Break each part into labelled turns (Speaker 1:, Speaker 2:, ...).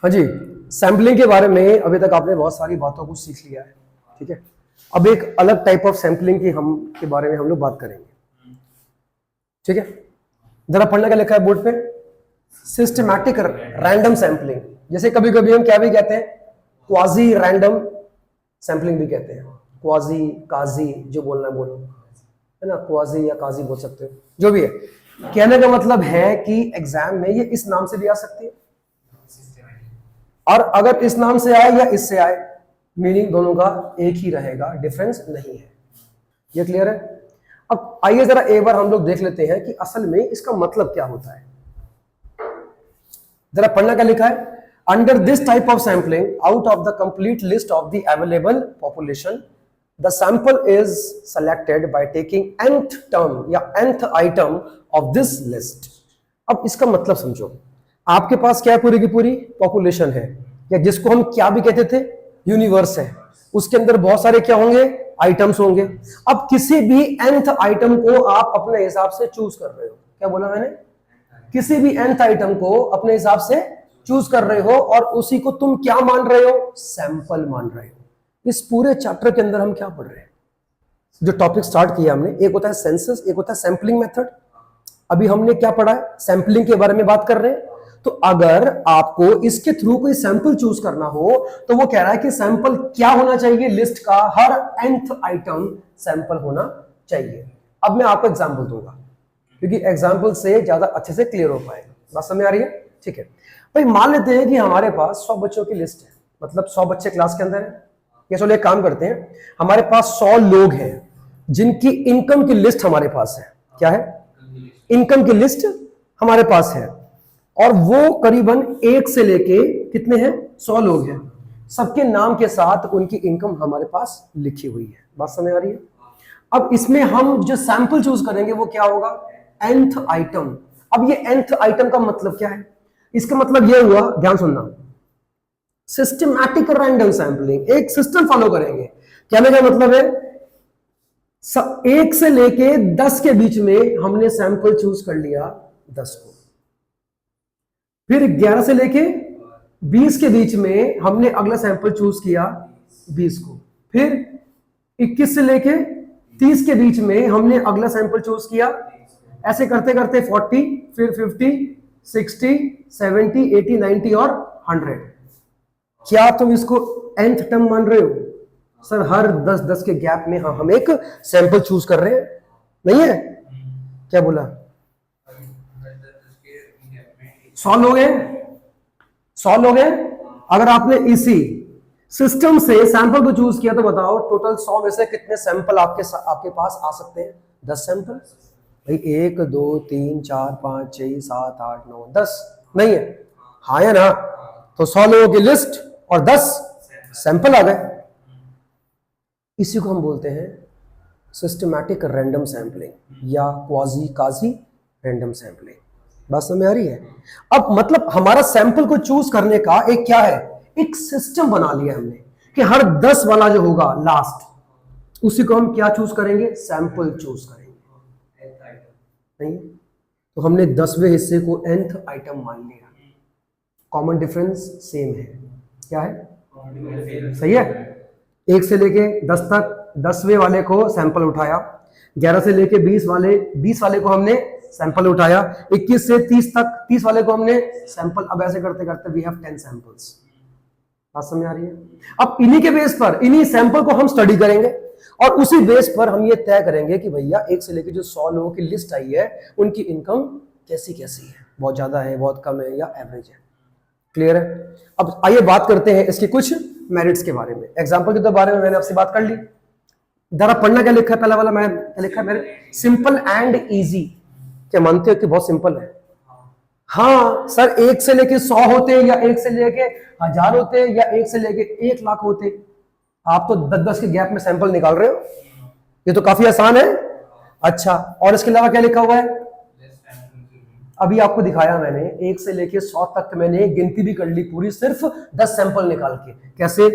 Speaker 1: हाँ जी, सैम्पलिंग के बारे में अभी तक आपने बहुत सारी बातों को सीख लिया है, ठीक है। अब एक अलग टाइप ऑफ सैम्पलिंग की के बारे में हम लोग बात करेंगे, ठीक है। जरा पढ़ने का लिखा है बोर्ड पे, सिस्टमैटिक रैंडम सैम्पलिंग। जैसे कभी कभी हम क्या भी कहते हैं, क्वाजी रैंडम सैम्पलिंग भी कहते हैं, क्वाजी काजी जो बोलना है बोलो, है ना, क्वाजी या काजी बोल सकते हो, जो भी है। कहने का मतलब है कि एग्जाम में ये इस नाम से भी आ सकती है और अगर इस नाम से आए या इससे आए, मीनिंग दोनों का एक ही रहेगा, डिफरेंस नहीं है। ये क्लियर है। अब आइए जरा एक बार हम लोग देख लेते हैं कि असल में इसका मतलब क्या होता है। जरा पढ़ना क्या लिखा है, under this type of sampling out of the complete list of the available population the sample is selected by taking nth term या nth item of this list. अब इसका मतलब समझो, आपके पास क्या है, पूरी की पूरी पॉपुलेशन है, या जिसको हम क्या भी कहते थे, यूनिवर्स है। उसके अंदर बहुत सारे क्या होंगे, आइटम्स होंगे। अब किसी भी nth आइटम को आप अपने हिसाब से चूज कर रहे हो। क्या बोला मैंने, किसी भी nth आइटम को अपने हिसाब से चूज कर रहे हो और उसी को तुम क्या मान रहे हो, सैंपल मान रहे हो। इस पूरे चैप्टर के अंदर हम क्या पढ़ रहे हैं, जो टॉपिक स्टार्ट किया हमने, एक होता है सेंसस, एक होता है सैंपलिंग मेथड। अभी हमने क्या पढ़ा है, सैंपलिंग के बारे में बात कर रहे हैं। तो अगर आपको इसके थ्रू कोई सैंपल चूज करना हो तो वो कह रहा है कि सैंपल क्या होना चाहिए, लिस्ट का हर nth आइटम सैंपल होना चाहिए। अब मैं आपको एग्जांपल दूंगा क्योंकि एग्जांपल से ज्यादा अच्छे से क्लियर हो पाएगा। बात समझ आ रही है, ठीक है भाई। मान लेते हैं कि हमारे पास 100 बच्चों की लिस्ट है, मतलब 100 बच्चे क्लास के अंदर है। ये चलो एक काम करते हैं, हमारे पास 100 लोग हैं जिनकी इनकम की लिस्ट हमारे पास है। क्या है, इनकम की लिस्ट हमारे पास है और वो करीबन 1 से लेके कितने हैं, 100 लोग हैं। सबके नाम के साथ उनकी इनकम हमारे पास लिखी हुई है। बात समझ आ रही है। अब इसमें हम जो सैंपल चूज करेंगे वो क्या होगा, nth आइटम। अब ये nth आइटम का मतलब क्या है, इसका मतलब ये हुआ, ध्यान सुनना, सिस्टमैटिक रैंडम सैंपलिंग। एक सिस्टम फॉलो करेंगे। कहने का मतलब है 1 से लेके 10 के बीच में हमने सैंपल चूज कर लिया 10 को, फिर 11 से लेके 20 के बीच में हमने अगला सैंपल चूज किया 20 को, फिर 21 से लेके 30 के बीच में हमने अगला सैंपल चूज किया। ऐसे करते करते 40, फिर 50, 60, 70, 80, 90 और 100। क्या तुम इसको nth टर्म मान रहे हो? सर हर 10-10 के गैप में हम एक सैंपल चूज कर रहे हैं, नहीं है? क्या बोला, 100 लोग हैं, 100 लोग हैं। अगर आपने इसी सिस्टम से सैंपल को चूज किया तो बताओ टोटल 100 में से कितने सैंपल आपके पास आ सकते हैं? 10 सैंपल भाई। 1 2 3 4 5 6 7 8 9 10 नहीं है, हाँ या ना? तो 100 लोगों की लिस्ट और 10 सैंपल आ गए। इसी को हम बोलते हैं सिस्टमैटिक रैंडम सैंपलिंग या क्वाजी काजी रैंडम सैंपलिंग। बात समझ में आ रही है? अब मतलब हमारा सैंपल को चूज करने का एक क्या है, एक सिस्टम बना लिया हमने कि हर 10 वाला जो होगा लास्ट, उसी को हम क्या चूज करेंगे, सैंपल चूज करेंगे। नहीं तो हमने 10वें हिस्से को nth आइटम मान लिया। कॉमन डिफरेंस सेम है। क्या है, सही है। 1 से लेके 10 तक 10वें वाले को सैंपल उठाया, 11 से लेके 20 वाले को हमने सैंपल उठाया, 21 से 30 तक 30 वाले को हमने सैंपल। अब ऐसे करते करते वी हैव 10 सैंपल्स। बात समझ आ रही है? अब इन्हीं के बेस पर, इन्हीं सैंपल को हम स्टडी करेंगे और उसी बेस पर हम ये तय करेंगे कि भैया 1 से लेके जो 100 लोगों की लिस्ट आई है उनकी इनकम कैसी कैसी है, बहुत ज्यादा है, बहुत कम है या एवरेज है। क्लियर है? अब आइए बात करते हैं इसके कुछ मेरिट्स के बारे में। एग्जांपल के तो बारे में मैंने आपसे बात कर ली। जरा पढ़ना क्या लिखा है, पहला वाला मैं क्या लिखा है मेरे, सिंपल एंड इजी। क्या मानते हो कि बहुत सिंपल है? हाँ सर, 1 से लेके 100 होते या 1 से लेके 1000 होते या 1 से लेके 1 लाख होते, आप तो 10-10 के गैप में सैंपल निकाल रहे हो। ये तो काफी आसान है। अच्छा, और इसके अलावा क्या लिखा हुआ है? अभी आपको दिखाया मैंने, 1 से लेके 100 तक मैंने गिनती भी कर ली पूरी, सिर्फ 10 सैंपल निकाल के। कैसे?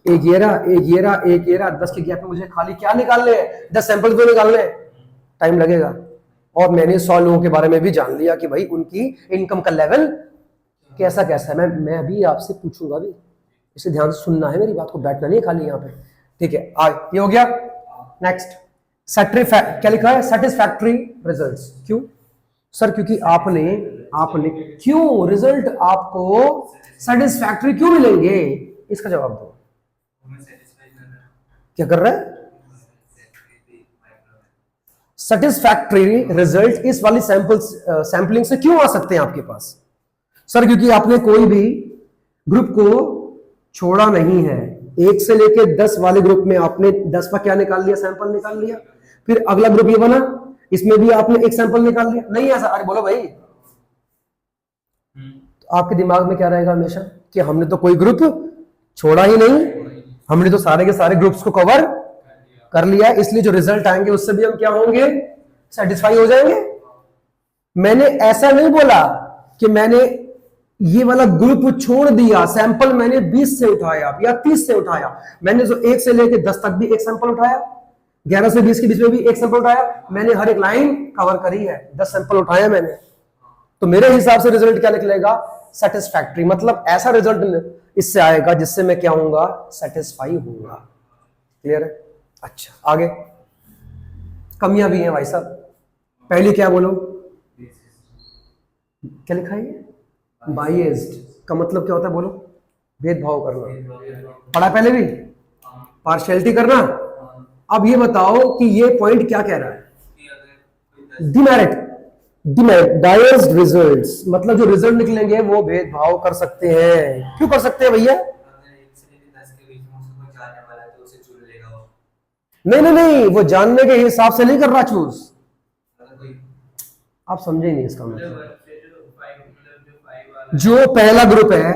Speaker 1: एक ये रहा 10 के गैप में मुझे खाली क्या निकालने हैं, 10 सैंपल तो निकालने हैं, टाइम लगेगा। और मैंने 100 लोगों के बारे में भी जान लिया कि भाई उनकी इनकम का लेवल कैसा कैसा है, मैं अभी आपसे पूछूंगा अभी, इसे ध्यान से सुनना है मेरी बात को, बैठना नहीं खाली यहाँ पे, ठीक है। ये हो गया। नेक्स्ट, क्या लिखा है, सेटिस्फैक्टरी रिजल्ट्स। क्यों सर? क्योंकि आपने क्यों रिजल्ट आपको सेटिस्फैक्टरी क्यों मिलेंगे, इसका जवाब दो। क्या कर रहा है? सेटिस्फैक्टरी रिजल्ट इस वाली सैंपलिंग से क्यों आ सकते हैं आपके पास? सर क्योंकि आपने कोई भी ग्रुप को छोड़ा नहीं है, 1 से लेके 10 वाले ग्रुप में आपने 10 का क्या निकाल लिया, सैंपल निकाल लिया, फिर अगला ग्रुप ये बना, इसमें भी आपने एक सैंपल निकाल लिया। नहीं ऐसा? अरे बोलो भाई। तो आपके दिमाग में क्या रहेगा हमेशा कि हमने तो कोई ग्रुप छोड़ा ही नहीं, हमने तो सारे के सारे ग्रुप्स को कवर कर लिया, इसलिए जो रिजल्ट आएंगे उससे भी हम क्या होंगे, सेटिस्फाई हो जाएंगे। मैंने ऐसा नहीं बोला कि मैंने ये वाला ग्रुप छोड़ दिया, सैंपल मैंने 20 से उठाया या 30 से उठाया, मैंने जो 1 से लेके 10 तक भी एक सैंपल उठाया, 11 से 20 के बीच में भी एक सैंपल उठाया, मैंने हर एक लाइन कवर करी है, 10 सैंपल उठाया मैंने, तो मेरे हिसाब से रिजल्ट क्या निकलेगा, सेटिस्फैक्टरी। मतलब ऐसा रिजल्ट इससे आएगा जिससे मैं क्या होऊंगा, सेटिस्फाई होऊंगा। क्लियर है? अच्छा आगे, कमियां भी हैं भाई साहब। पहली क्या बोलो, क्या लिखा है, बाइस्ड का मतलब क्या होता है बोलो, भेदभाव करना, पढ़ा पहले भी, पार्शियलिटी करना। अब ये बताओ कि ये पॉइंट क्या कह रहा है, डिमेरिट, बायस्ड रिजल्ट्स, मतलब जो रिजल्ट निकलेंगे वो भेदभाव कर सकते हैं। क्यों कर सकते हैं भैया? नहीं, वो जानने के हिसाब से नहीं कर रहा चूज, आप समझे नहीं इसका मतलब। जो पहला ग्रुप है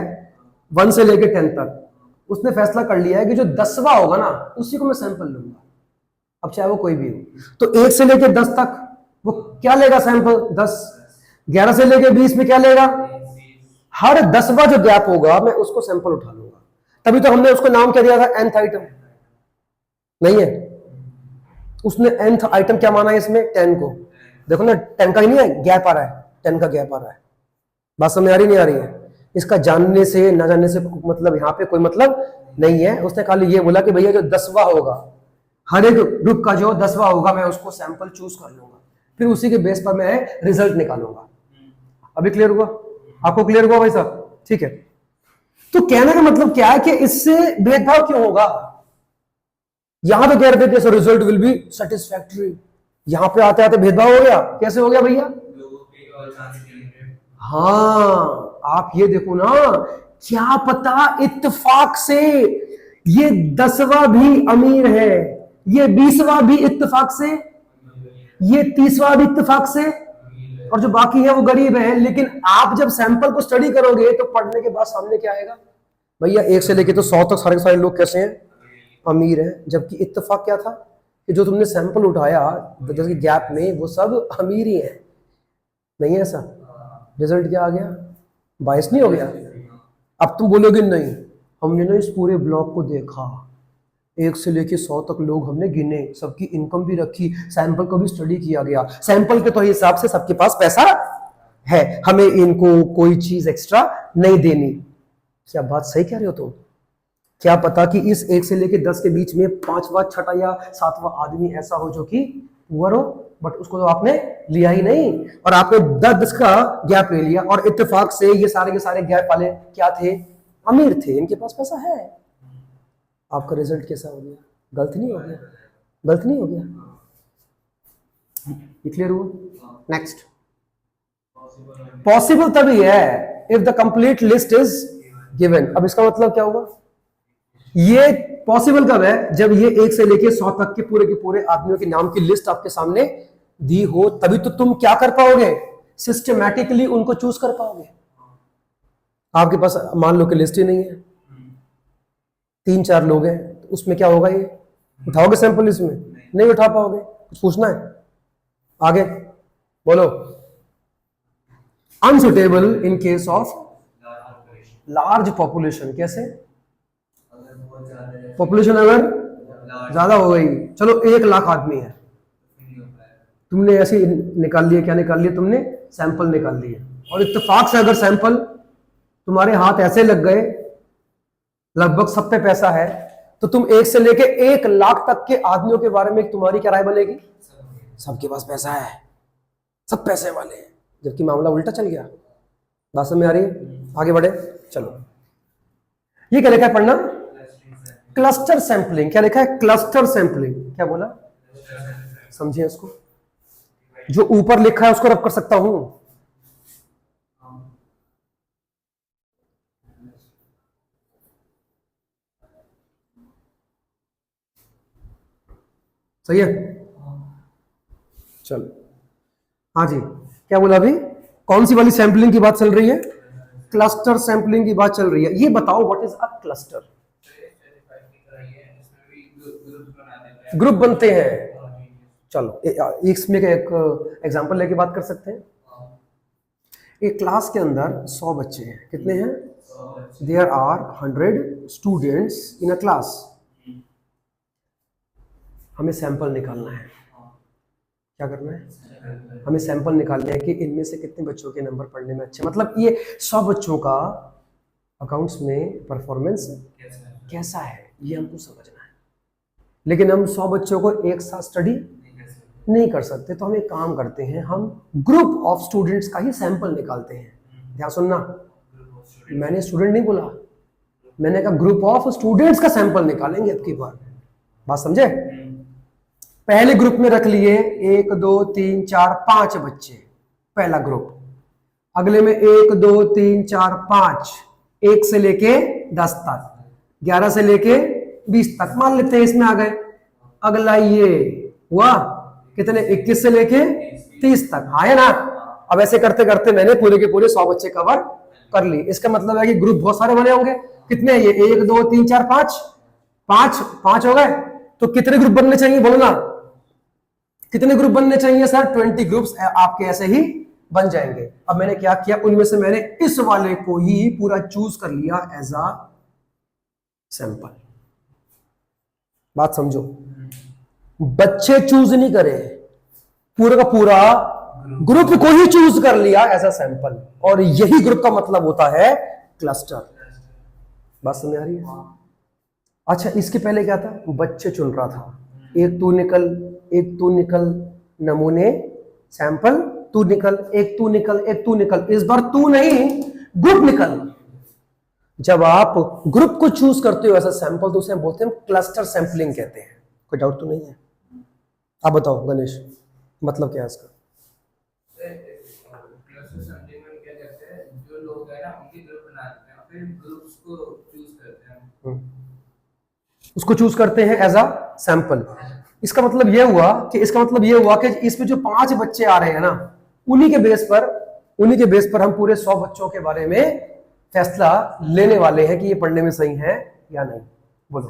Speaker 1: 1 से लेके 10 तक, उसने फैसला कर लिया है कि जो 10वां होगा ना उसी को मैं सैंपल लूंगा, अब चाहे वो कोई भी हो। तो 1 से लेके 10 तक वो क्या लेगा सैंपल, 10। 11 से लेके 20 में क्या लेगा, हर 10वां जो गैप होगा मैं उसको सैंपल उठा लूंगा। तभी तो हमने उसको नाम क्या दिया था, nth आइटम। नहीं है, उसने nth आइटम क्या माना है इसमें, 10 को। देखो ना 10 का ही नहीं है, गैप आ रहा है, 10 का गैप आ रहा है। बात समझ आ रही नहीं आ रही है? इसका जानने से ना जानने से मतलब यहाँ पे कोई मतलब नहीं है। उसने खाली ये बोला कि भैया जो 10वां होगा, हर एक ग्रुप का जो 10वां होगा मैं उसको सैंपल चूज कर लूंगा, फिर उसी के बेस पर मैं रिजल्ट निकालूंगा। अभी क्लियर हुआ आपको? क्लियर हुआ भाई साहब? ठीक है। तो कहने का मतलब क्या है कि इससे भेदभाव क्यों होगा? यहां तो कह रहे थे sir result will be satisfactory, यहां पे आते आते भेदभाव हो गया। कैसे हो गया भैया? हाँ, आप ये देखो ना, क्या पता इत्तेफाक से ये 10वां भी अमीर है, ये 20वां भी इत्तेफाक से, ये 30वां भी इत्तेफाक से, और जो बाकी है वो गरीब है। लेकिन आप जब सैंपल को स्टडी करोगे तो पढ़ने के बाद सामने क्या आएगा, भैया 1 से लेके तो 100 तक सारे के सारे लोग कैसे हैं, अमीर हैं। जबकि इत्तेफाक क्या था कि जो तुमने सैंपल उठाया जैसे गैप में वो सब अमीर ही है। नहीं है ऐसा? रिजल्ट क्या आ गया, बायस नहीं हो गया? अब तुम बोलोगे नहीं, हमने ना इस पूरे ब्लॉक को देखा, 1 से लेके 100 तक लोग हमने गिने, सबकी इनकम भी रखी, सैंपल को भी स्टडी किया गया, सैंपल के तो हिसाब से सबके पास पैसा है, हमें इनको कोई चीज एक्स्ट्रा नहीं देनी। क्या बात सही कह रहे हो तुम? क्या पता कि इस 1 से लेके 10 के बीच में 5वां 6वां या 7वां आदमी ऐसा हो जो कि पुअर हो, बट उसको तो आपने लिया ही नहीं, और आपने 10 का गैप ले लिया, और इत्तेफाक से ये सारे के सारे गैप वाले क्या थे, अमीर थे, इनके पास पैसा है। आपका रिजल्ट कैसा हो गया? गलत नहीं हो गया? गलत नहीं हो गया? ये क्लियर हुआ? नेक्स्ट, पॉसिबल तभी है if the complete list is given. अब इसका मतलब क्या हुआ, ये पॉसिबल कब है, जब ये 1 से लेके 100 तक के पूरे आदमियों के नाम की लिस्ट आपके सामने दी हो, तभी तो तुम क्या कर पाओगे, सिस्टमैटिकली उनको चूज कर पाओगे। आपके पास मान लो कि लिस्ट ही नहीं है, 3-4 लोग हैं, तो उसमें क्या होगा, ये उठाओगे सैंपल? इसमें नहीं उठा पाओगे। कुछ पूछना है? आगे बोलो। Unsuitable in case of large population. कैसे? पॉपुलेशन अगर ज्यादा हो गई, चलो 1 लाख आदमी है, तुमने ऐसे निकाल लिए, क्या निकाल लिए तुमने, सैंपल निकाल लिए, और इत्तेफाक से अगर सैंपल तुम्हारे हाथ ऐसे लग गए, लगभग सब पे पैसा है, तो तुम 1 से लेके 1 लाख तक के आदमियों के बारे में तुम्हारी क्या राय बनेगी? सबके पास पैसा है, सब पैसे वाले हैं, जबकि मामला उल्टा चल गया। बात समझ में आ रही है? आगे बढ़े, चलो। ये क्या लिखा है पढ़ना? Cluster sampling. क्या लिखा है? Cluster sampling. क्या बोला? समझिए इसको, जो ऊपर लिखा है उसको रब कर सकता हूं। सही है, चलो। हाँ जी, क्या बोला अभी? कौन सी वाली सैंपलिंग की बात चल रही है? क्लस्टर सैंपलिंग की बात चल रही है। ये बताओ what is a cluster? Group बनते हैं। चलो इसमें एक एग्जांपल लेके बात कर सकते हैं। एक क्लास के अंदर 100 बच्चे हैं। कितने हैं? There are 100 students in a class. हमें सैंपल निकालना है। क्या करना है? हमें सैंपल निकालना है कि इनमें से कितने बच्चों के नंबर पढ़ने में अच्छे, मतलब ये 100 बच्चों का अकाउंट्स में परफॉर्मेंस कैसा है, ये हमको समझना है। लेकिन हम 100 बच्चों को एक साथ स्टडी नहीं कर सकते, तो हम एक काम करते हैं, हम ग्रुप ऑफ स्टूडेंट्स का ही सैंपल निकालते हैं। ध्यान सुनना, मैंने स्टूडेंट नहीं बोला, मैंने कहा ग्रुप ऑफ स्टूडेंट्स का सैंपल निकालेंगे अब की बार। बात समझे? पहले ग्रुप में रख लिए 1 2 3 4 5 बच्चे, पहला ग्रुप। अगले में 1 2 3 4 5, 1 से लेके 10 तक, 11 से लेके 20 तक मान लेते हैं, इसमें आ गए। अगला ये हुआ कितने? 21 से लेके 30 तक, हाँ है ना? अब ऐसे करते करते मैंने पूरे के पूरे 100 बच्चे कवर कर लिए। इसका मतलब है कि ग्रुप बहुत सारे बने होंगे। कितने? ये 1 2 3 4 5, 5 हो गए। तो कितने ग्रुप बनने चाहिए बोलो ना? कितने ग्रुप बनने चाहिए सर? 20 ग्रुप्स आपके ऐसे ही बन जाएंगे। अब मैंने क्या किया, उनमें से मैंने इस वाले को ही पूरा चूज कर लिया एज अ सैंपल। बात समझो, बच्चे चूज नहीं करे, पूरा का पूरा ग्रुप को ही चूज कर लिया एज अ सैंपल, और यही ग्रुप का मतलब होता है क्लस्टर। बात समझ आ रही है? अच्छा, इसके पहले क्या था? बच्चे चुन रहा था, एक तू निकल नमूने सैंपल, तू निकल, एक तू निकल, एक तू निकल। इस बार तू नहीं, ग्रुप निकल। जब आप ग्रुप को चूज करते हो एज अ सैंपल, तो उसे बोलते हैं क्लस्टर सैंपलिंग कहते हैं। कोई डाउट तो नहीं है? आप बताओ गणेश, मतलब क्या है इसका?
Speaker 2: क्लस्टर सैंपलिंग में क्या करते हैं, जो लोग हैं ना उनके ग्रुप बनाते हैं, फिर ग्रुप्स को चूज करते हैं,
Speaker 1: उसको चूज करते हैं एज अ सैंपल। इसका मतलब यह हुआ कि इसमें जो 5 बच्चे आ रहे हैं ना, उन्हीं के बेस पर हम पूरे 100 बच्चों के बारे में फैसला लेने वाले हैं कि ये पढ़ने में सही है या नहीं। बोलो।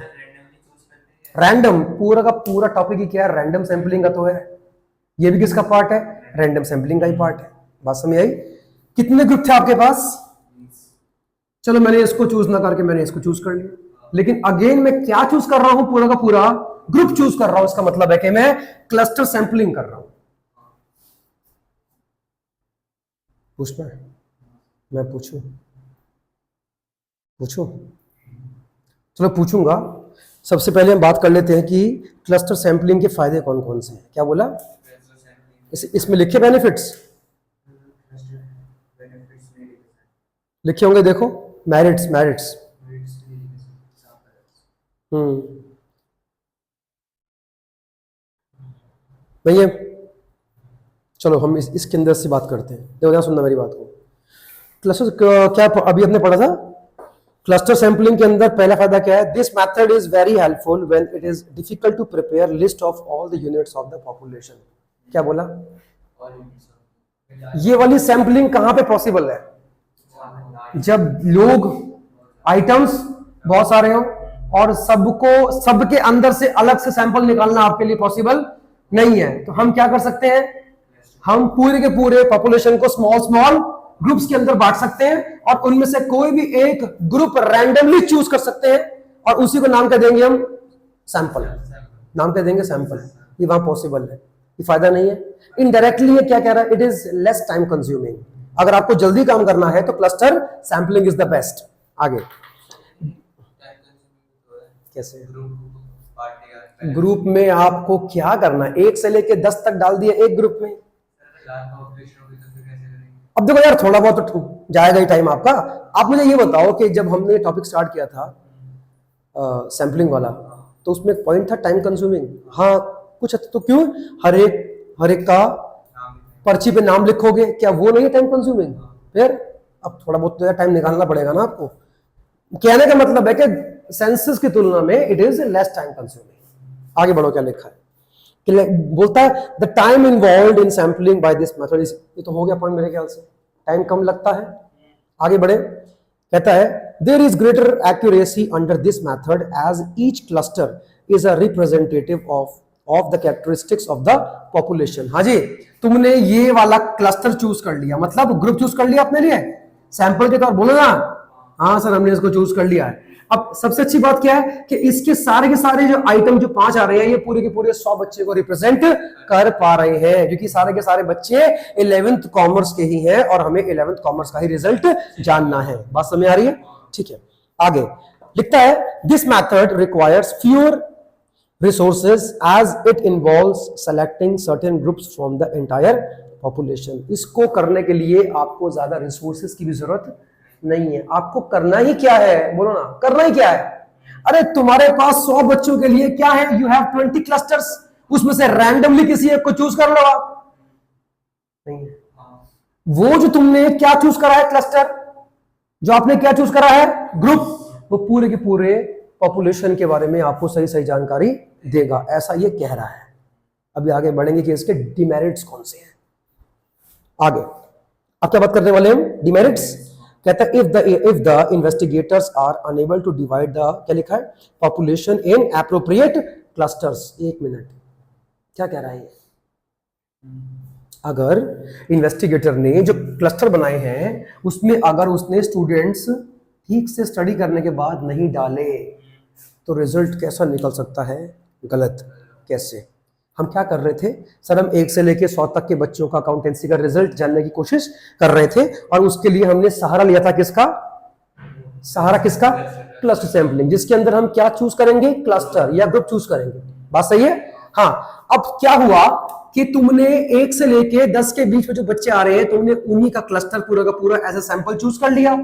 Speaker 1: रैंडम, पूरा का पूरा टॉपिक ही क्या है? रैंडम सैंपलिंग का तो है। ये भी किसका पार्ट है? रैंडम सैंपलिंग का ही पार्ट है। बात समझ आई? कितने ग्रुप थे आपके पास? चलो मैंने इसको चूज ना करके मैंने इसको चूज कर लिया, लेकिन अगेन मैं क्या चूज कर रहा हूं? पूरा का पूरा ग्रुप चूज कर रहा हूं। इसका मतलब है कि मैं क्लस्टर सैंपलिंग कर रहा हूं। पूछना है? मैं पूछूं? चलो पूछूंगा। सबसे पहले हम बात कर लेते हैं कि क्लस्टर सैंपलिंग के फायदे कौन कौन से हैं। क्या बोला? इसमें लिखे बेनिफिट्स लिखे होंगे, देखो। मेरिट्स। नहीं है? चलो हम इसके अंदर से बात करते हैं। देखो ध्यान सुनना मेरी बात को। क्लस्टर क्या अभी आपने पढ़ा था? क्लस्टर सैंपलिंग के अंदर पहला फायदा क्या है? This method is very helpful when it is difficult to prepare list of all the units of the population. क्या बोला? ये वाली सैंपलिंग कहां पे पॉसिबल है? जब लोग आइटम्स बहुत सारे हो और सबके अंदर से अलग से सैंपल निकालना आपके लिए पॉसिबल नहीं है, तो हम क्या कर सकते हैं? हम पूरे के पूरे पॉपुलेशन को स्मॉल ग्रुप्स के अंदर बांट सकते हैं, और उनमें से कोई भी एक ग्रुप रैंडमली चूज कर सकते हैं, और उसी को नाम क्या देंगे हम? सैंपल। नाम क्या देंगे? सैंपल। ये वहां पॉसिबल है। ये फायदा नहीं है? इनडायरेक्टली ये क्या कह रहा है? It is less time consuming. अगर आपको जल्दी काम करना है तो cluster sampling is the best. आगे कैसे ग्रुप में आपको क्या करना है, 1 से लेके 10 तक डाल दिया एक ग्रुप में। अब देखो यार थोड़ा बहुत तो जाएगा ही टाइम आपका। आप मुझे ये बताओ कि जब हमने टॉपिक स्टार्ट किया था सैम्पलिंग वाला, तो उसमें एक पॉइंट था टाइम कंज्यूमिंग। हाँ कुछ तो क्यों, हर एक का पर्ची पे नाम लिखोगे, क्या वो नहीं है टाइम कंज्यूमिंग? फिर अब थोड़ा बहुत तो टाइम निकालना पड़ेगा ना आपको। कहने का मतलब है कि सेंसस की तुलना में it is less time consuming. आगे बढ़ो, क्या लिखा है कि बोलता है the time involve in sampling by this method, ये तो हो गया पॉइंट मेरे ख्याल से, टाइम कम लगता है। आगे बढ़े, कहता है there is greater accuracy under this method as each cluster is a representative of the characteristics of the population. हाँ जी, तुमने ये वाला क्लस्टर चूज कर लिया, मतलब ग्रुप चूज कर लिया अपने लिए सैंपल के तौर, बोलो ना हाँ सर हमने इसको चूज कर लिया है। अब सबसे अच्छी बात क्या है कि इसके सारे के सारे जो आइटम जो 5 आ रहे हैं, ये पूरे के पूरे 100 बच्चे को रिप्रेजेंट कर पा रहे हैं, क्योंकि सारे के सारे बच्चे 11th कॉमर्स के ही हैं और हमें 11th कॉमर्स का ही रिजल्ट जानना है। बात समझ आ रही है? ठीक है, आगे लिखता है this method requires fewer resources as it involves selecting certain groups from the entire population। इसको करने के लिए आपको ज्यादा रिसोर्सेज की भी जरूरत नहीं है। आपको करना ही क्या है, बोलो ना, करना ही क्या है? अरे तुम्हारे पास 100 बच्चों के लिए क्या है, यू हैव 20 क्लस्टर्स, उसमें से रैंडमली किसी एक को चूज कर लो आप। नहीं है वो जो तुमने क्या चूज करा है क्लस्टर, जो आपने क्या चूज करा है ग्रुप, वो पूरे के पूरे पॉपुलेशन के बारे में आपको सही सही जानकारी देगा, ऐसा ये कह रहा है। अभी आगे बढ़ेंगे कि इसके डिमेरिट्स कौन से हैं। आगे अब क्या बात करने वाले हैं, डिमेरिट्स। कहता है if the investigators are unable to divide the, क्या लिखा है, population in appropriate clusters. 1 minute, क्या कह रहा है? अगर इन्वेस्टिगेटर ने जो क्लस्टर बनाए हैं उसमें अगर उसने स्टूडेंट्स ठीक से स्टडी करने के बाद नहीं डाले तो रिजल्ट कैसा निकल सकता है? गलत। कैसे? हम क्या कर रहे थे सर, हम 1 से लेके 100 तक के बच्चों का अकाउंटेंसी का रिजल्ट जानने की कोशिश कर रहे थे और उसके लिए हमने सहारा लिया था किसका? सहारा किसका? क्लस्टर सैंपलिंग, जिसके अंदर हम क्या चूज करेंगे, क्लस्टर या ग्रुप चूज करेंगे। बात सही है? हाँ। अब क्या हुआ कि तुमने 1 से लेके 10 के बीच में जो बच्चे आ रहे हैं, तुमने उन्हीं का क्लस्टर पूरा का पूरा एज ए सैंपल चूज कर लिया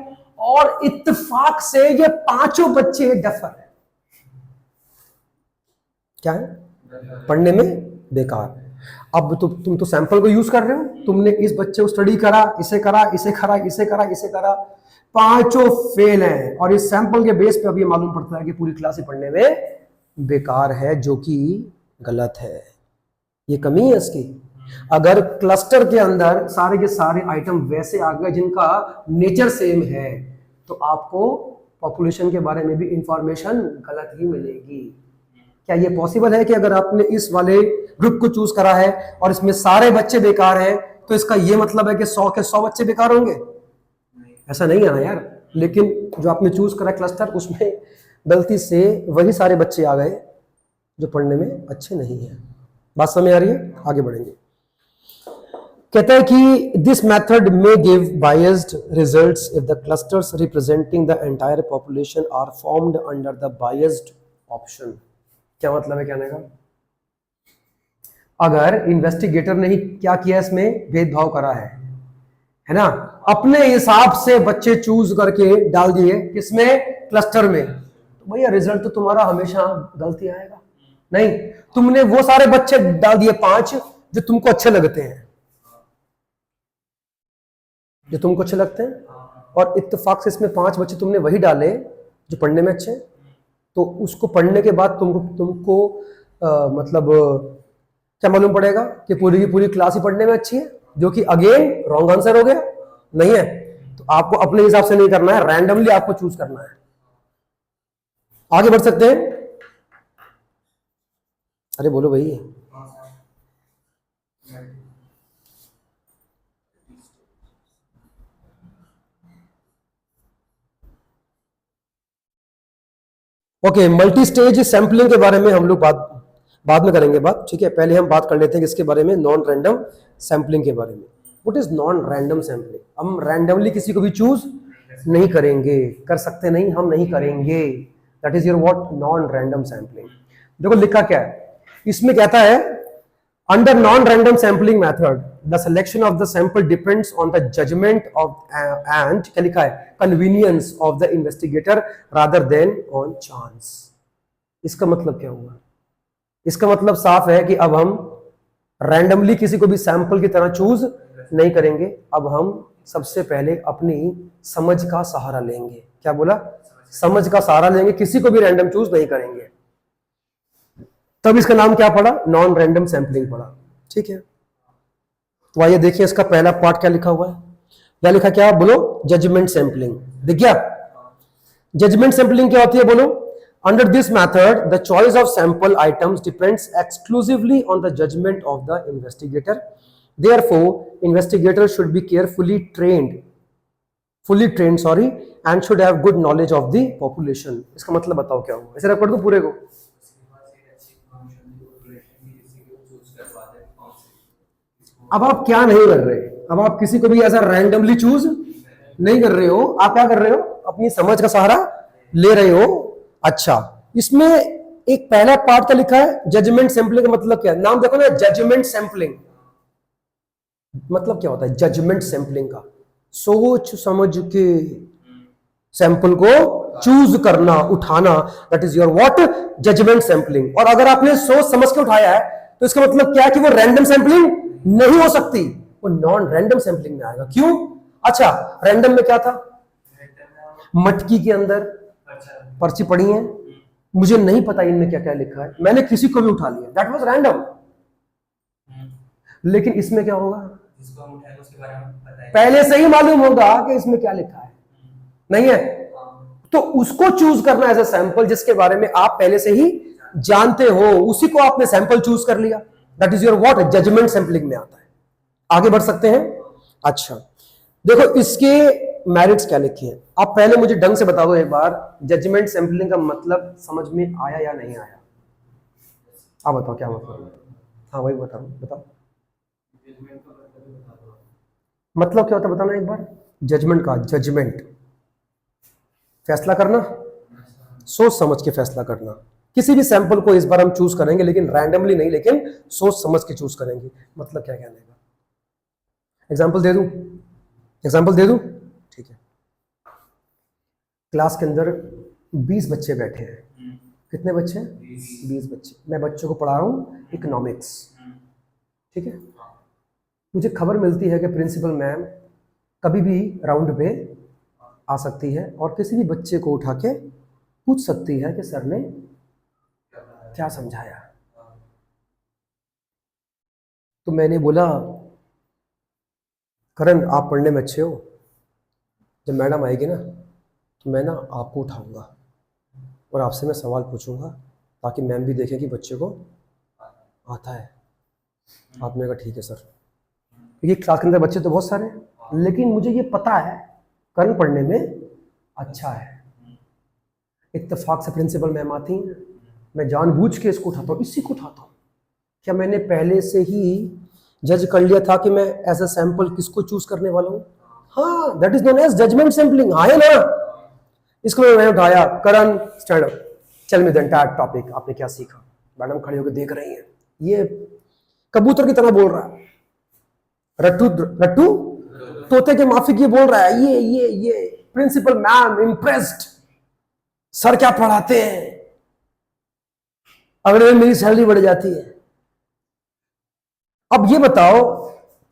Speaker 1: और इत्तेफाक से ये 5 बच्चे डफर है। क्या है? पढ़ने में बेकार। अब तो तुम तो सैंपल को यूज कर रहे हो, तुमने इस बच्चे को स्टडी करा, इसे करा, इसे करा, इसे करा, इसे करा, 5 फेल हैं और इस सैंपल के बेस पे अब ये मालूम पड़ता है कि पूरी क्लास ही पढ़ने में बेकार है, जो कि गलत है। ये कमी है इसकी। अगर क्लस्टर के अंदर सारे के सारे आइटम वैसे आ गए जिनका नेचर सेम है, तो आपको पॉपुलेशन के बारे में भी इंफॉर्मेशन गलत ही मिलेगी। क्या ये पॉसिबल है कि अगर आपने इस वाले ग्रुप को चूज करा है और इसमें सारे बच्चे बेकार हैं, तो इसका ये मतलब है कि 100 के 100 बच्चे बेकार होंगे? ऐसा नहीं है ना यार। लेकिन जो आपने चूज करा क्लस्टर, उसमें गलती से वही सारे बच्चे आ गए जो पढ़ने में अच्छे नहीं है। बात समझ आ रही है? आगे बढ़ेंगे। कहता है कि this method may give biased results if the clusters representing the entire population are formed under the biased option. क्या मतलब है कहने का? अगर इन्वेस्टिगेटर ने ही क्या किया, इसमें भेदभाव करा है ना, अपने हिसाब से बच्चे चूज करके डाल दिए किसमें, क्लस्टर में, तो भैया रिजल्ट तो तुम्हारा हमेशा गलती आएगा। नहीं, तुमने वो सारे बच्चे डाल दिए 5 जो तुमको अच्छे लगते हैं, जो तुमको अच्छे लगते हैं, और इत्तेफाक से इसमें 5 बच्चे तुमने वही डाले जो पढ़ने में अच्छे, तो उसको पढ़ने के बाद तुमको मतलब क्या मालूम पड़ेगा कि पूरी की पूरी क्लास ही पढ़ने में अच्छी है, जो कि अगेन रॉन्ग आंसर हो गया। नहीं है, तो आपको अपने हिसाब से नहीं करना है, रैंडमली आपको चूज करना है। आगे बढ़ सकते हैं? अरे बोलो भाई। ओके, मल्टी स्टेज सैंपलिंग के बारे में हम लोग बाद में करेंगे बात, ठीक है। पहले हम बात कर लेते हैं किसके बारे में, नॉन रैंडम सैंपलिंग के बारे में। What is non random sampling? हम रैंडमली किसी को भी चूज नहीं करेंगे, कर सकते नहीं, हम नहीं करेंगे। That is your what? Non random sampling. देखो लिखा क्या है इसमें, कहता है under non random sampling method the selection of the sample depends on the judgement of and क्या लिखा है, convenience of the investigator rather than on chance. इसका मतलब क्या हुआ? इसका मतलब साफ है कि अब हम रैंडमली किसी को भी सैंपल की तरह चूज नहीं करेंगे, अब हम सबसे पहले अपनी समझ का सहारा लेंगे। क्या बोला? समझ का सहारा लेंगे, किसी को भी रैंडम चूज नहीं करेंगे। तब इसका नाम क्या पड़ा? नॉन रैंडम सैंपलिंग पड़ा। ठीक है, तो आइए देखिए इसका पहला पार्ट क्या लिखा हुआ है। क्या लिखा, क्या बोलो? Judgement sampling. दिख गया? जजमेंट सैंपलिंग क्या होती है बोलो? Under this method, the choice of sample items depends exclusively on the judgment of the investigator. Therefore, investigator should be carefully trained, and should have good knowledge of the population. इसका मतलब बताओ क्या हुआ? ऐसे रख दो पूरे को। अब आप क्या नहीं कर रहे? अब आप किसी को भी ऐसा रैंडमली चूज नहीं कर रहे हो, आप क्या कर रहे हो? अपनी समझ का सहारा ले रहे हो। अच्छा, इसमें एक पहला पार्ट क्या लिखा है? जजमेंट सैंपलिंग का मतलब क्या है? नाम देखो ना, जजमेंट सैंपलिंग मतलब क्या होता है? जजमेंट सैंपलिंग का सोच समझ के सैंपल को चूज करना, उठाना, that is your what? Judgement sampling. और अगर आपने सोच समझ के उठाया है तो इसका मतलब क्या है कि वो रैंडम सैंपलिंग नहीं हो सकती, वो नॉन रैंडम सैंपलिंग में आएगा। क्यों? अच्छा, रैंडम में क्या था? मटकी के अंदर पर्ची पड़ी है, मुझे नहीं पता इनमें क्या क्या लिखा है, मैंने किसी को भी उठा लिया, दैट वाज रैंडम। लेकिन इसमें क्या होगा?
Speaker 2: जिसको हम उठाएंगे उसके बारे में पता है,
Speaker 1: पहले से ही मालूम होगा कि इसमें क्या लिखा है, नहीं है? तो उसको चूज करना एज अ सैंपल जिसके बारे में आप पहले से ही जानते हो, उसी को आपने सैंपल चूज कर लिया। That is your what? Judgement sampling में आता है। आगे बढ़ सकते हैं। अच्छा, देखो इसके मेरिट्स क्या लिखे हैं। आप पहले मुझे ढंग से बता दो एक बार, जजमेंट सैंपलिंग का मतलब समझ में आया या नहीं आया? आप बताओ क्या मतलब? हाँ वही बताओ, बताओ मतलब क्या होता है, बताना एक बार। जजमेंट का, जजमेंट फैसला करना, सोच समझ के फैसला करना। किसी भी सैंपल को इस बार हम चूज करेंगे, लेकिन रैंडमली नहीं, लेकिन सोच समझ के चूज करेंगे। मतलब क्या कहने का? एग्जाम्पल दे दूं? एग्जाम्पल दे दूं? ठीक है, क्लास के अंदर 20 बच्चे बैठे हैं। कितने बच्चे? 20 बच्चे। मैं बच्चों को पढ़ा रहा हूँ इकोनॉमिक्स। ठीक है, मुझे खबर मिलती है कि प्रिंसिपल मैम कभी भी राउंड पे आ सकती है और किसी भी बच्चे को उठा के पूछ सकती है कि सर ने क्या समझाया। तो मैंने बोला, करण आप पढ़ने में अच्छे हो, जब मैडम आएगी ना तो मैं ना आपको उठाऊंगा और आपसे मैं सवाल पूछूंगा ताकि मैम भी देखें कि बच्चे को आता है। आपने कहा ठीक है सर। क्योंकि क्लास के अंदर बच्चे तो बहुत सारे हैं, लेकिन मुझे ये पता है करण पढ़ने में अच्छा है। इत्तेफाक से प्रिंसिपल मैम आती हैं, मैं जानबूझ के इसको उठाता हूँ, इसी को उठाता हूँ। क्या मैंने पहले से ही जज कर लिया था कि मैं एज अ सैंपल किसको चूज करने वाला हूँ? हाँ, that is known as judgement sampling. हाँ है ना? इसको मैंने उठाया, Karan stand up, tell me the entire topic, आपने क्या सीखा? मैडम खड़ी होकर देख रही हैं, ये कबूतर की तरह बोल रहा है, रट्टू रट्टू तोते के माफिक ये बोल रहा है, ये प्रिंसिपल मैम इम्प्रेस्ड, सर क्या पढ़ाते हैं। अगले दिन मेरी सैलरी बढ़ जाती है। अब ये बताओ,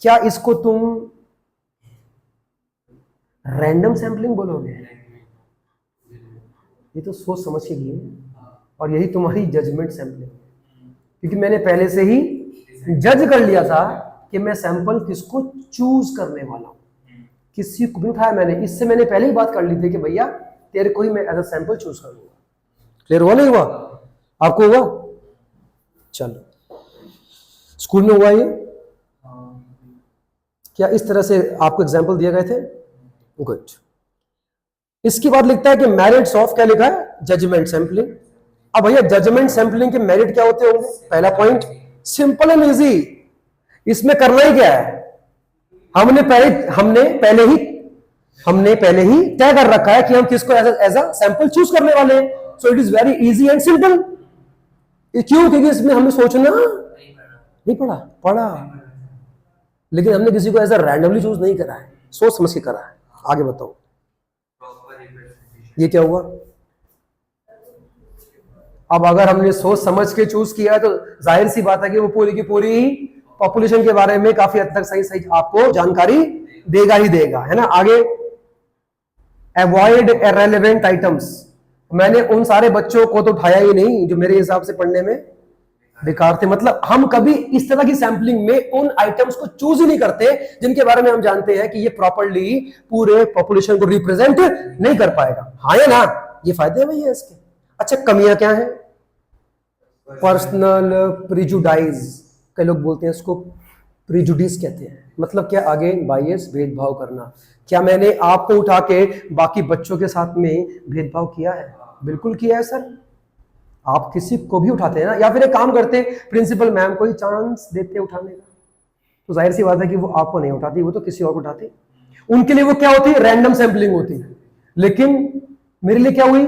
Speaker 1: क्या इसको तुम रैंडम सैंपलिंग बोलोगे? ये तो सोच समझ के किए, और यही तुम्हारी जजमेंट सैंपलिंग, क्योंकि मैंने पहले से ही जज कर लिया था कि मैं सैंपल किसको चूज करने वाला हूं। किसी को भी उठाया मैंने, इससे मैंने पहले ही बात कर ली थी कि भैया तेरे को ही मैं एज अ सैंपल चूज कर लूंगा। क्लियर हुआ नहीं हुआ? आपको हुआ? चलो, स्कूल में हुआ ये? क्या इस तरह से आपको एग्जाम्पल दिए गए थे? गुड। इसके बाद लिखता है कि मेरिट्स ऑफ, क्या लिखा है? Judgement sampling. अब भैया जजमेंट सैंपलिंग के मेरिट क्या होते होंगे? पहला पॉइंट, सिंपल एंड इजी। इसमें करना ही क्या है? हमने पहले ही तय कर रखा है कि हम किसको एज अ सैंपल चूज करने वाले हैं। So it is very easy and simple. क्यों? क्योंकि इसमें हमें सोचना नहीं पड़ा, लेकिन हमने किसी को एज अ रैंडमली चूज नहीं करा है, सोच समझ के करा है। आगे बताओ, ये क्या हुआ? अब अगर हमने सोच समझ के चूज किया है तो जाहिर सी बात है कि वो पूरी की पूरी पॉपुलेशन के बारे में काफी हद तक सही आपको जानकारी देगा ही देगा, है ना। आगे, अवॉइड इररेलेवेंट आइटम्स। मैंने उन सारे बच्चों को तो उठाया ही नहीं जो मेरे हिसाब से पढ़ने में बेकार थे। मतलब हम कभी इस तरह की सैंपलिंग में उन आइटम्स को चूज ही नहीं करते जिनके बारे में हम जानते हैं कि ये प्रॉपर्ली पूरे पॉपुलेशन को रिप्रेजेंट नहीं कर पाएगा। हाँ या ना? ये फायदे हैं भैया इसके। अच्छा, कमियां क्या है? पर्सनल प्रिजुडाइज, कई लोग बोलते हैं इसको प्रिजुडिस कहते हैं। मतलब क्या? आगे बायस, भेदभाव करना। क्या मैंने आपको उठा के बाकी बच्चों के साथ में भेदभाव किया है? बिल्कुल किया है सर। आप किसी को भी उठाते हैं ना, या फिर एक काम करते, प्रिंसिपल मैम को ही चांस देते उठाने का, तो जाहिर सी बात है कि वो आपको नहीं उठाती, वो तो किसी और को उठाती। उनके लिए वो क्या होती है? रैंडम सैंपलिंग होती है। लेकिन मेरे लिए क्या हुई?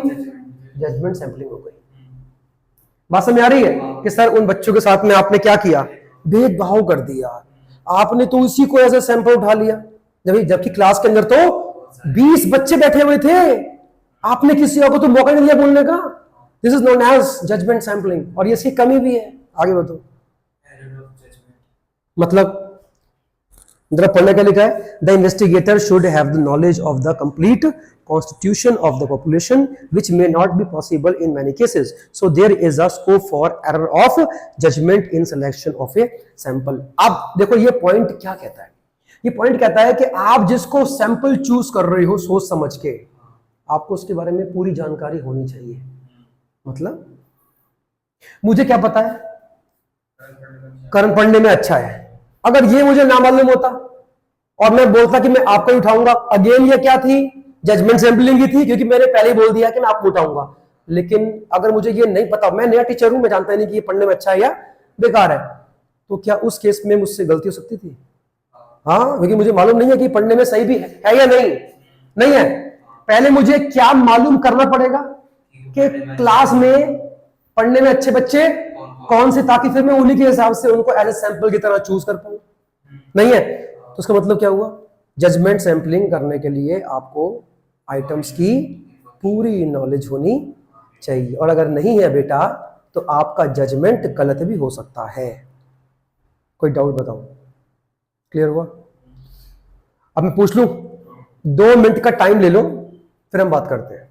Speaker 1: जजमेंट सैंपलिंग हो गई। बात समझ आ रही है कि सर उन बच्चों के साथ में आपने क्या किया? भेदभाव कर दिया। आपने तो उसी को एज ए सैंपल उठा लिया, जबकि क्लास के अंदर तो 20 बच्चे बैठे हुए थे। आपने किसी और को तो मौका नहीं दिया बोलने का। This is known as judgement sampling, और ये इसकी कमी भी है। आगे बताओ, मतलब जरा पढ़ने का लिखा है, the investigator should have the knowledge of the complete constitution of the population which may not be possible in many cases, so there is a scope for error of judgment in selection of a sample। अब देखो ये point क्या कहता है? ये point कहता है कि आप जिसको सैंपल चूज कर रहे हो सोच समझ के, आपको उसके बारे में पूरी जानकारी होनी चाहिए। मतलब मुझे क्या पता है करण पढ़ने में अच्छा है, अगर ये मुझे ना मालूम होता और मैं बोलता कि मैं आपको ही उठाऊंगा, अगेन ये क्या थी? जजमेंट सैंपलिंग ही थी, क्योंकि मैंने पहले ही बोल दिया कि मैं आपको उठाऊंगा। लेकिन अगर मुझे ये नहीं पता, मैं नया टीचर हूं, मैं जानता नहीं कि ये पढ़ने में अच्छा है या बेकार है, तो क्या उस केस में मुझसे गलती हो सकती थी? हाँ, क्योंकि मुझे मालूम नहीं है कि पढ़ने में सही भी है या नहीं है। पहले मुझे क्या मालूम करना पड़ेगा कि क्लास में पढ़ने में अच्छे बच्चे कौन से, ताकि फिर मैं उन्हीं के हिसाब से उनको एज ए सैंपल की तरह चूज कर पाऊं। नहीं है तो उसका मतलब क्या हुआ? जजमेंट सैंपलिंग करने के लिए आपको आइटम्स की पूरी नॉलेज होनी चाहिए, और अगर नहीं है बेटा तो आपका जजमेंट गलत भी हो सकता है। कोई डाउट बताओ? क्लियर हुआ? अब मैं पूछ लूं, 2 मिनट का टाइम ले लो, फिर हम बात करते हैं।